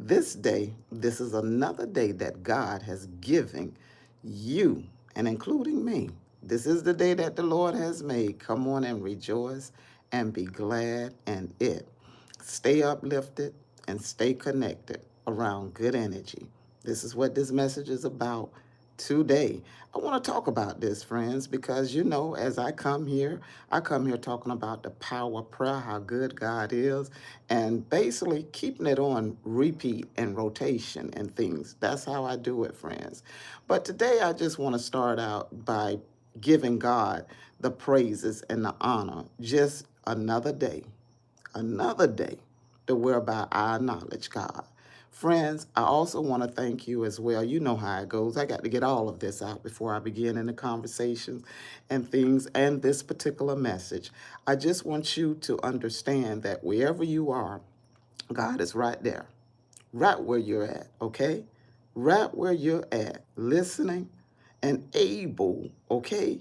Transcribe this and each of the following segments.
this day, this is another day that God has given you, and including me. This is the day that the Lord has made. Come on and rejoice and be glad in it. Stay uplifted and stay connected around good energy. This is what this message is about today. I want to talk about this, friends, because as I come here talking about the power of prayer, how good God is, and basically keeping it on repeat and rotation and things. That's how I do it, friends. But today I just want to start out by giving God the praises and the honor. Just another day to whereby I acknowledge God. Friends, I also want to thank you as well. You know how it goes. I got to get all of this out before I begin in the conversations and things and this particular message. I just want you to understand that wherever you are, God is right there, right where you're at, okay? Right where you're at, listening and able, okay,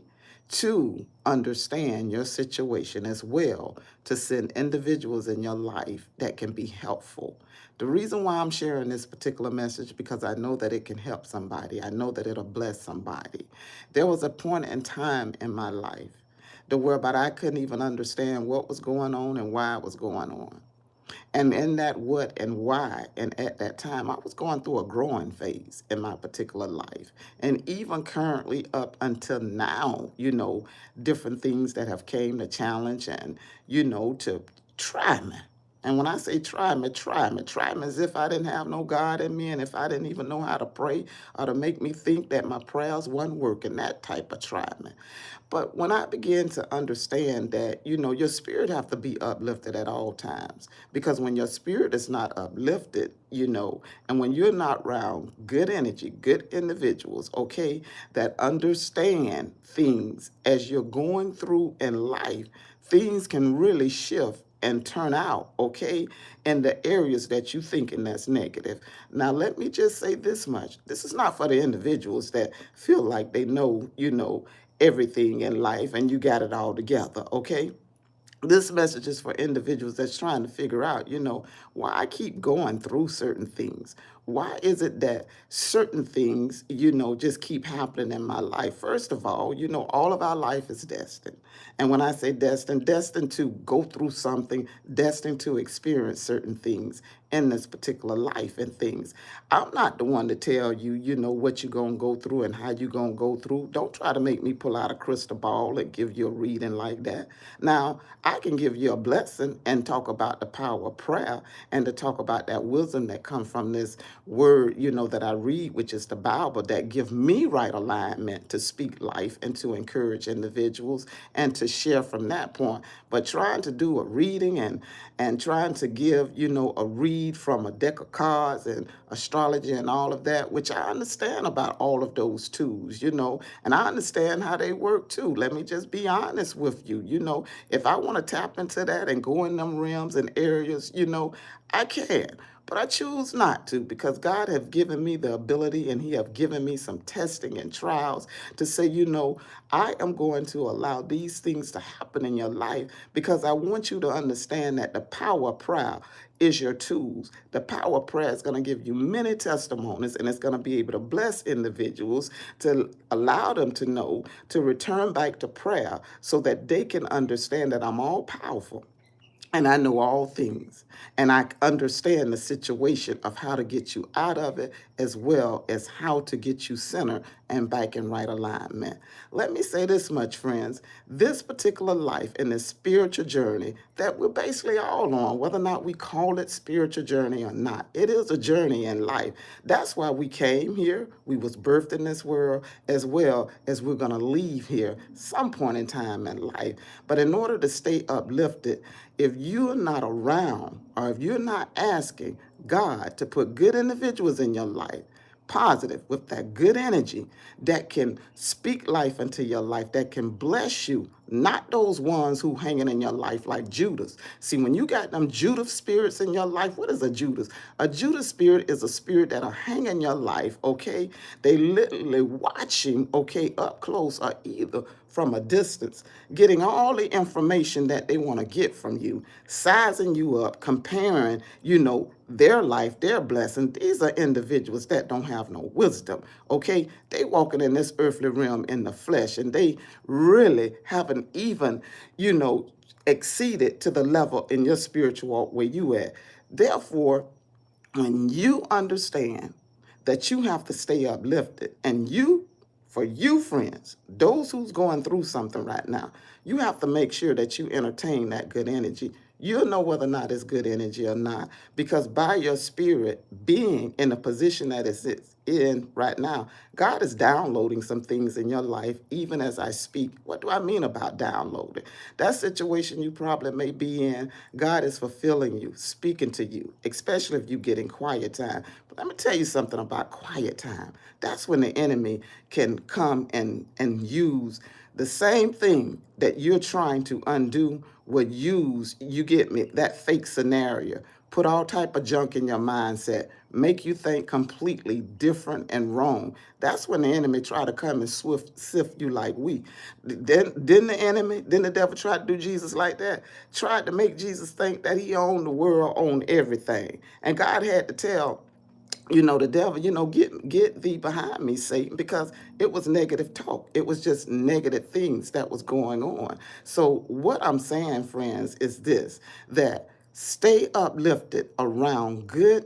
to understand your situation as well, to send individuals in your life that can be helpful. The reason why I'm sharing this particular message, because I know that it can help somebody. I know that it'll bless somebody. There was a point in time in my life to whereby I couldn't even understand what was going on and why it was going on. And in that what and why, and at that time, I was going through a growing phase in my particular life. And even currently up until now, different things that have came to challenge and, to try me. And when I say try me as if I didn't have no God in me and if I didn't even know how to pray or to make me think that my prayers wasn't working, that type of try me. But when I began to understand that, your spirit have to be uplifted at all times. Because when your spirit is not uplifted, and when you're not around good energy, good individuals, okay, that understand things as you're going through in life, things can really shift and turn out, okay, in the areas that you thinking that's negative. Now, let me just say this much. This is not for the individuals that feel like they know, everything in life and you got it all together, okay? This message is for individuals that's trying to figure out, why I keep going through certain things. Why is it that certain things, just keep happening in my life? First of all of our life is destined. And when I say destined, destined to go through something, destined to experience certain things in this particular life and things. I'm not the one to tell you, what you're going to go through and how you're going to go through. Don't try to make me pull out a crystal ball and give you a reading like that. Now, I can give you a blessing and talk about the power of prayer and to talk about that wisdom that comes from this word, that I read, which is the Bible, that give me right alignment to speak life and to encourage individuals and to share from that point. But trying to do a reading and trying to give, a read from a deck of cards and astrology and all of that, which I understand about all of those tools, and I understand how they work too. Let me just be honest with you. If I want to tap into that and go in them realms and areas, I can. But I choose not to because God have given me the ability and he have given me some testing and trials to say, I am going to allow these things to happen in your life because I want you to understand that the power of prayer is your tools. The power of prayer is going to give you many testimonies and it's going to be able to bless individuals to allow them to know to return back to prayer so that they can understand that I'm all powerful and I know all things. And I understand the situation of how to get you out of it, as well as how to get you centered and back in right alignment. Let me say this much, friends. This particular life and this spiritual journey that we're basically all on, whether or not we call it spiritual journey or not, it is a journey in life. That's why we came here. We was birthed in this world, as well as we're going to leave here some point in time in life. But in order to stay uplifted, if you're not around or if you're not asking God to put good individuals in your life, positive, with that good energy that can speak life into your life, that can bless you, not those ones who hanging in your life like Judas. See, when you got them Judas spirits in your life, what is a Judas? A Judas spirit is a spirit that'll hang in your life, okay? They literally watching, okay, up close or either from a distance, getting all the information that they want to get from you, sizing you up, comparing, their life, their blessing. These are individuals that don't have no wisdom, okay? They walking in this earthly realm in the flesh, and they really haven't even, exceeded to the level in your spiritual walk where you at. Therefore, when you understand that you have to stay uplifted, and for you friends, those who's going through something right now, you have to make sure that you entertain that good energy. You'll know whether or not it's good energy or not, because by your spirit being in the position that it's in right now, God is downloading some things in your life even as I speak. What do I mean about downloading? That situation you probably may be in, God is fulfilling you, speaking to you, especially if you get in quiet time. But let me tell you something about quiet time. That's when the enemy can come and use the same thing that you're trying to undo, would use, you get me, that fake scenario, put all type of junk in your mindset, make you think completely different and wrong. That's when the enemy try to come and sift you like wheat. Didn't the devil try to do Jesus like that? Tried to make Jesus think that he owned the world, owned everything. And God had to tell the devil, get thee behind me, Satan, because it was negative talk. It was just negative things that was going on. So what I'm saying, friends, is this, that stay uplifted around good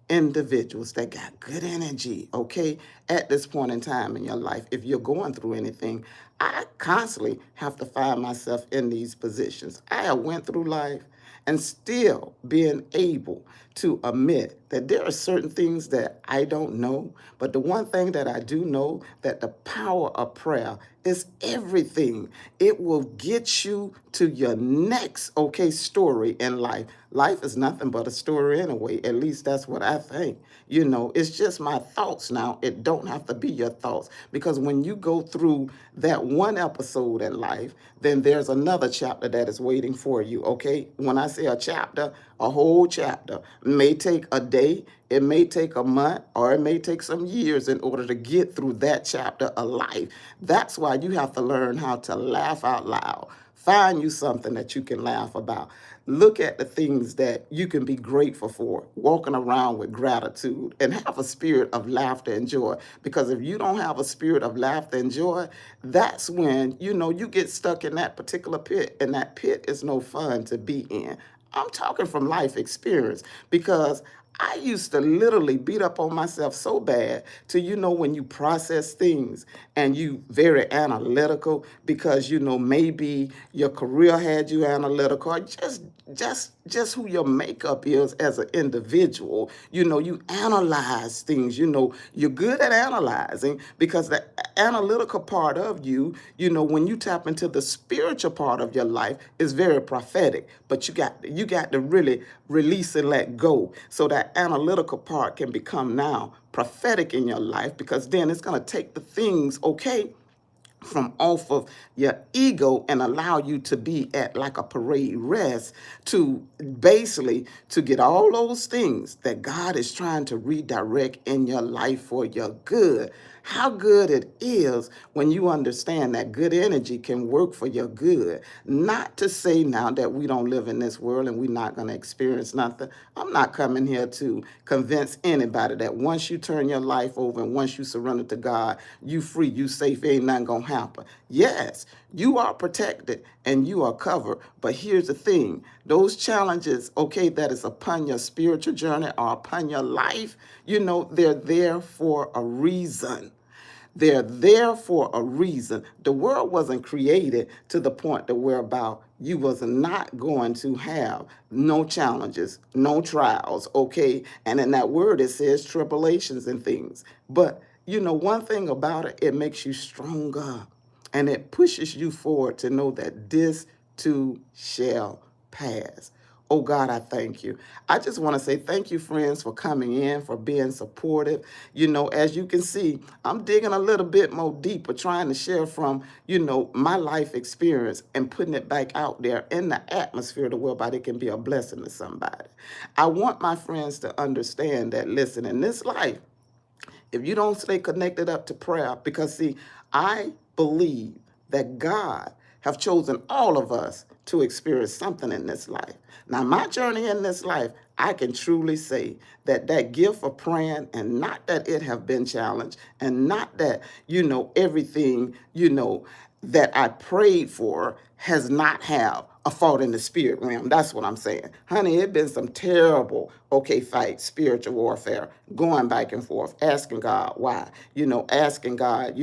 individuals that got good energy, okay, at this point in time in your life. If you're going through anything, I constantly have to find myself in these positions. I have went through life and still being able to admit that there are certain things that I don't know, but the one thing that I do know, that the power of prayer is everything. It will get you to your next, okay, story in life. Life is nothing but a story anyway. At least that's what I think. It's just my thoughts now. It don't have to be your thoughts, because when you go through that one episode in life, then there's another chapter that is waiting for you, okay? When I say a chapter, a whole chapter may take a day, it may take a month, or it may take some years in order to get through that chapter of life. That's why you have to learn how to laugh out loud. Find you something that you can laugh about. Look at the things that you can be grateful for, walking around with gratitude, and have a spirit of laughter and joy. Because if you don't have a spirit of laughter and joy, that's when, you get stuck in that particular pit, and that pit is no fun to be in. I'm talking from life experience, because I used to literally beat up on myself so bad to, when you process things and you very analytical because, maybe your career had you analytical, or just who your makeup is as an individual. You analyze things, you're good at analyzing, because the analytical part of you, when you tap into the spiritual part of your life, is very prophetic. But you got to really release and let go, so that analytical part can become now prophetic in your life, because then it's going to take the things, okay, from off of your ego and allow you to be at like a parade rest, to basically to get all those things that God is trying to redirect in your life for your good. How good it is when you understand that good energy can work for your good. Not to say now that we don't live in this world and we're not going to experience nothing. I'm not coming here to convince anybody that once you turn your life over and once you surrender to God, you free, you safe, ain't nothing going to happen. Yes, you are protected and you are covered. But here's the thing. Those challenges, okay, that is upon your spiritual journey or upon your life, they're there for a reason. They're there for a reason. The world wasn't created to the point that whereby you was not going to have no challenges, no trials, okay? And in that word, it says tribulations and things. But, one thing about it, it makes you stronger. And it pushes you forward to know that this too shall pass. Oh God, I thank you. I just want to say thank you, friends, for coming in, for being supportive. As you can see, I'm digging a little bit more deeper, trying to share from, my life experience and putting it back out there in the atmosphere to whereby it can be a blessing to somebody. I want my friends to understand that, listen, in this life, if you don't stay connected up to prayer, because see, I believe that God have chosen all of us to experience something in this life. Now, my journey in this life, I can truly say that that gift of praying, and not that it have been challenged, and not that, everything, that I prayed for has not have a fault in the spirit realm. That's what I'm saying. Honey, it been some terrible, fights, spiritual warfare, going back and forth, asking God why, asking God,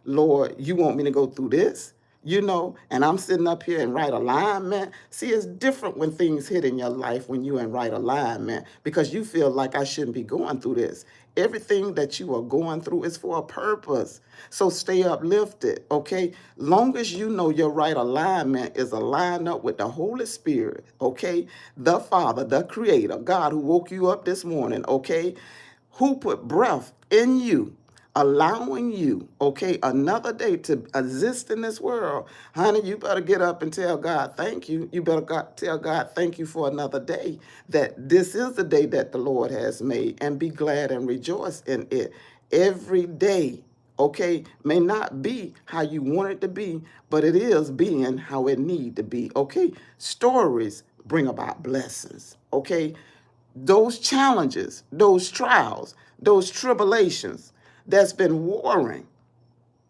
Lord, you want me to go through this? And I'm sitting up here in right alignment. See, it's different when things hit in your life when you're in right alignment, because you feel like I shouldn't be going through this. Everything that you are going through is for a purpose. So stay uplifted, okay? Long as you know your right alignment is aligned up with the Holy Spirit, okay? The Father, the Creator, God who woke you up this morning, okay? Who put breath in you, allowing you, another day to exist in this world. Honey, you better get up and tell God thank you. You better tell God thank you for another day, that this is the day that the Lord has made, and be glad and rejoice in it. Every day, may not be how you want it to be, but it is being how it need to be, Stories bring about blessings, Those challenges, those trials, those tribulations that's been warring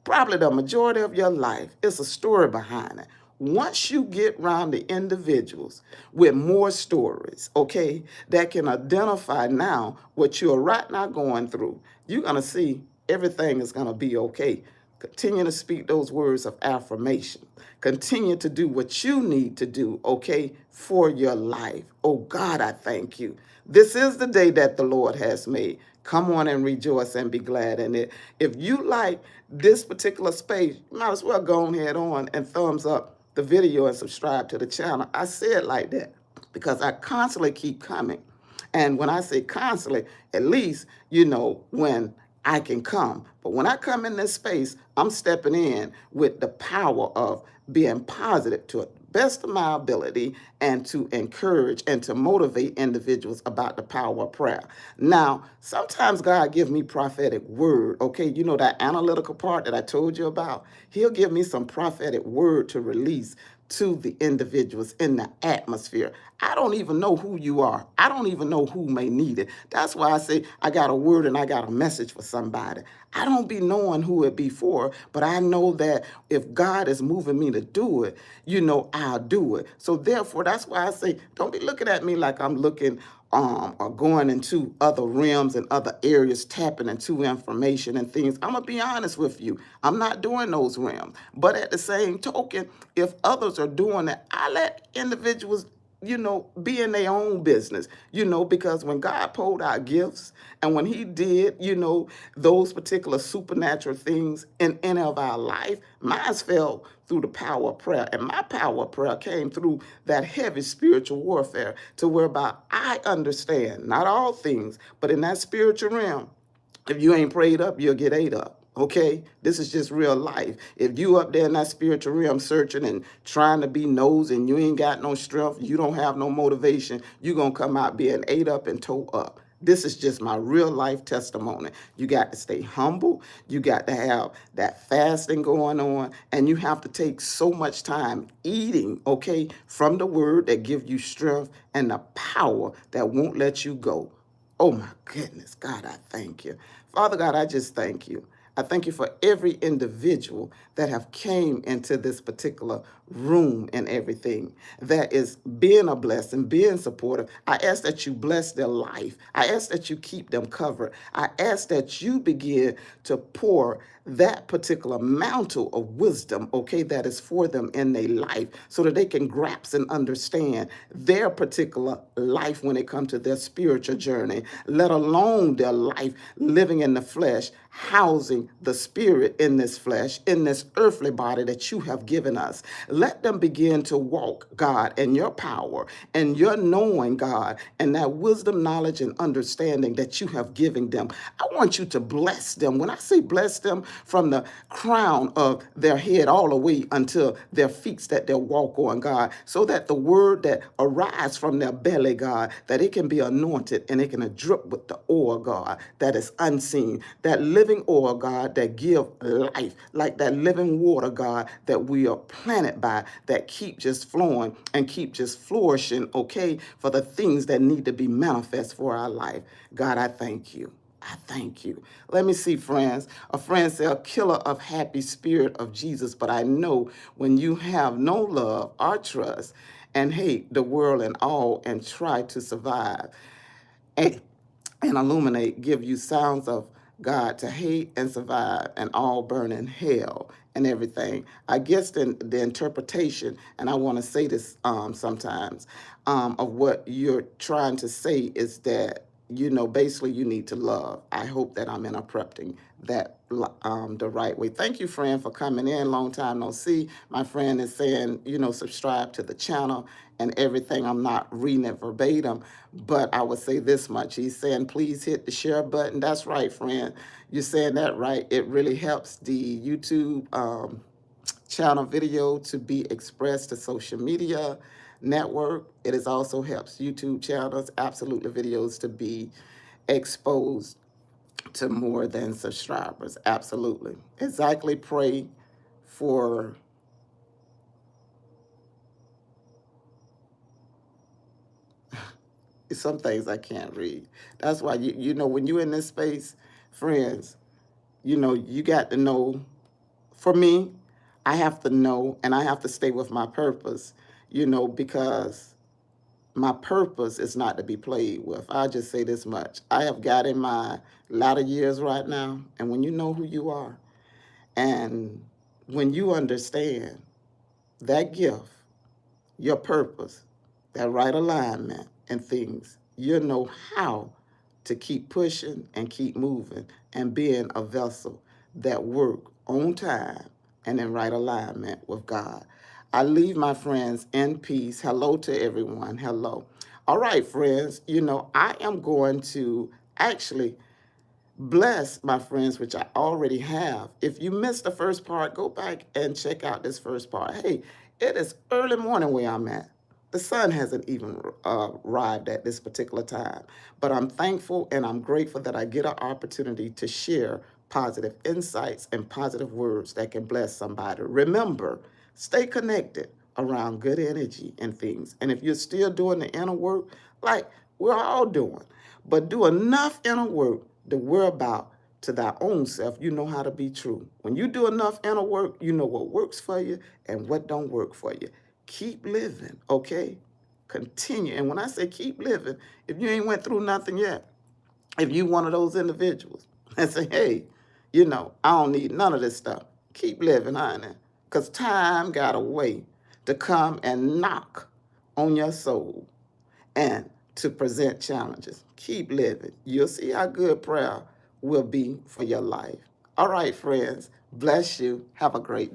probably the majority of your life, it's a story behind it. Once you get around the individuals with more stories, that can identify now what you're right now going through, you're going to see everything is going to be okay. Continue to speak those words of affirmation. Continue to do what you need to do, for your life. Oh God, I thank you. This is the day that the Lord has made. Come on and rejoice and be glad in it. If you like this particular space, you might as well go ahead on and thumbs up the video and subscribe to the channel. I say it like that because I constantly keep coming. And when I say constantly, at least, when I can come. But when I come in this space, I'm stepping in with the power of being positive to the best of my ability, and to encourage and to motivate individuals about the power of prayer. Now, sometimes God gives me prophetic word, that analytical part that I told you about. He'll give me some prophetic word to release to the individuals in the atmosphere. I don't even know who you are. I don't even know who may need it. That's why I say I got a word and I got a message for somebody. I don't be knowing who it be for, but I know that if God is moving me to do it, I'll do it. So therefore, that's why I say, don't be looking at me like I'm looking or going into other realms and other areas, tapping into information and things. I'm going to be honest with you. I'm not doing those realms. But at the same token, if others are doing it, I let individuals be in their own business, because when God pulled out gifts and when he did, those particular supernatural things in any of our life, mine fell through the power of prayer. And my power of prayer came through that heavy spiritual warfare to whereby I understand not all things, but in that spiritual realm, if you ain't prayed up, you'll get ate up. Okay, this is just real life. If you up there in that spiritual realm searching and trying to be nosy and you ain't got no strength, you don't have no motivation, you're going to come out being ate up and towed up. This is just my real life testimony. You got to stay humble. You got to have that fasting going on. And you have to take so much time eating, from the word that gives you strength and the power that won't let you go. Oh my goodness, God, I thank you. Father God, I just thank you. I thank you for every individual that have came into this particular room and everything that is being a blessing, being supportive. I ask that you bless their life. I ask that you keep them covered. I ask that you begin to pour that particular mantle of wisdom, that is for them in their life so that they can grasp and understand their particular life when it comes to their spiritual journey, let alone their life living in the flesh, housing having the spirit in this flesh, in this earthly body that you have given us. Let them begin to walk, God, in your power and your knowing, God, and that wisdom, knowledge, and understanding that you have given them. I want you to bless them. When I say bless them, from the crown of their head all the way until their feet that they'll walk on, God, so that the word that arises from their belly, God, that it can be anointed and it can drip with the oil, God, that is unseen, that living oil, God, that give life, like that living water, God, that we are planted by, that keep just flowing and keep just flourishing, okay, for the things that need to be manifest for our life. God, I thank you. I thank you. Let me see, friends. A friend said, a killer of happy spirit of Jesus, but I know when you have no love or trust and hate the world and all and try to survive and, and illuminate, give you sounds of God to hate and survive and all burn in hell and everything. I guess the interpretation, and I want to say this sometimes, of what you're trying to say is that, basically you need to love. I hope that I'm interpreting that the right way. Thank you, friend, for coming in. Long time no see. My friend is saying, subscribe to the channel and everything. I'm not reading it verbatim, but I would say this much. He's saying, please hit the share button. That's right, friend. You're saying that right. It really helps the YouTube channel video to be expressed to social media network. It is also helps YouTube channels, absolutely videos to be exposed to more than subscribers. Absolutely. Exactly. Pray for some things I can't read. That's why when you're in this space, friends, you got to know. For me, I have to know and I have to stay with my purpose, because my purpose is not to be played with. I'll just say this much. I have got in my latter years right now, and when you know who you are, and when you understand that gift, your purpose, that right alignment and things, you know how to keep pushing and keep moving and being a vessel that work on time and in right alignment with God. I leave my friends in peace. Hello to everyone. Hello. All right, friends, I am going to actually bless my friends, which I already have. If you missed the first part, go back and check out this first part. Hey, it is early morning where I'm at. The sun hasn't even arrived at this particular time, but I'm thankful and I'm grateful that I get an opportunity to share positive insights and positive words that can bless somebody. Remember, stay connected around good energy and things. And if you're still doing the inner work, like we're all doing, but do enough inner work to worry about to thy own self, you know how to be true. When you do enough inner work, you know what works for you and what don't work for you. Keep living, okay? Continue. And when I say keep living, if you ain't went through nothing yet, if you one of those individuals and say, hey, I don't need none of this stuff. Keep living, honey. Because time got a way to come and knock on your soul and to present challenges. Keep living. You'll see how good prayer will be for your life. All right, friends. Bless you. Have a great day.